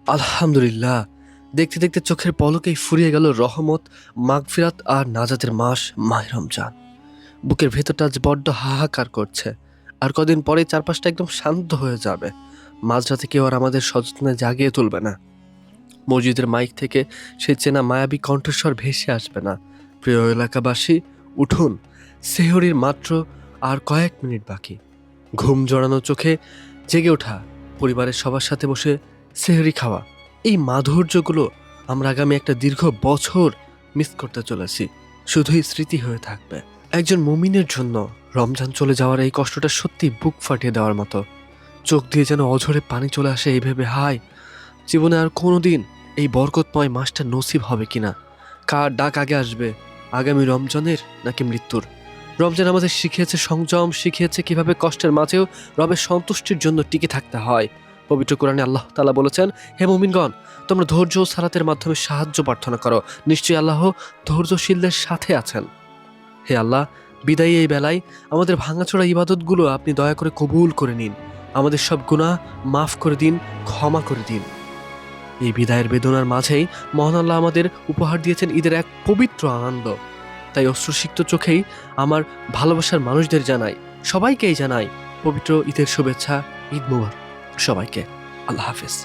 আলহামদুলিল্লাহ। দেখতে দেখতে চোখের পলকেই ফুরিয়ে গেল রহমত, মাগফিরাত আর নাজাতের মাস মাহে রমজান। বুকের ভেতরটা আজ বড্ড হাহাকার করছে। আর কদিন পরে চারপাশটা একদম শান্ত হয়ে যাবে। মাঝরাতে কেউ আর আমাদের সযত্নে জাগিয়ে তুলবে না। মসজিদের মাইক থেকে সেই চেনা মায়াবী কণ্ঠস্বর ভেসে আসবে না, প্রিয় এলাকাবাসী উঠুন, সেহরির মাত্র আর কয়েক মিনিট বাকি। ঘুম জড়ানো চোখে জেগে ওঠা, পরিবারের সবার সাথে বসে সেহরি খাওয়া, এই মাধুর্যগুলো আমরা আগামী একটা দীর্ঘ বছর মিস করতে চলেছি। শুধুই স্মৃতি হয়ে থাকবে। একজন মুমিনের জন্য রমজান চলে যাওয়ার এই কষ্টটা সত্যি বুক ফাটিয়ে দেওয়ার মতো। চোখ দিয়ে যেন অঝরে পানি চলে আসে এই ভেবে, হায়, জীবনে আর কোনোদিন এই বরকতময় মাসটা নসিব হবে কিনা। কার ডাক আগে আসবে, আগামী রমজানের নাকি মৃত্যুর? রমজান আমাদের শিখিয়েছে সংযম, শিখিয়েছে কিভাবে কষ্টের মাঝেও রবের সন্তুষ্টির জন্য টিকে থাকতে হয়। পবিত্র কোরআনে আল্লাহ তাআলা বলেছেন, হে মুমিনগণ, তোমরা ধৈর্য ও সালাতের মাধ্যমে সাহায্য প্রার্থনা করো, নিশ্চয়ই আল্লাহ ধৈর্যশীলদের সাথে আছেন। হে আল্লাহ, বিদায়ী এই বেলায় আমাদের ভাঙাচোরা ইবাদতগুলো আপনি দয়া করে কবুল করে নিন। আমাদের সব গুনাহ মাফ করে দিন, ক্ষমা করে দিন। এই বিদায়ের বেদনার মাঝেই মহান আল্লাহ আমাদের উপহার দিয়েছেন ঈদের এক পবিত্র আনন্দ। তাই অশ্রুসিক্ত চোখেই আমার ভালোবাসার মানুষদের জানাই, সবাইকেই জানাই পবিত্র ঈদের শুভেচ্ছা। ঈদ মুবারক সবাইকে। আল্লাহ হাফেজ।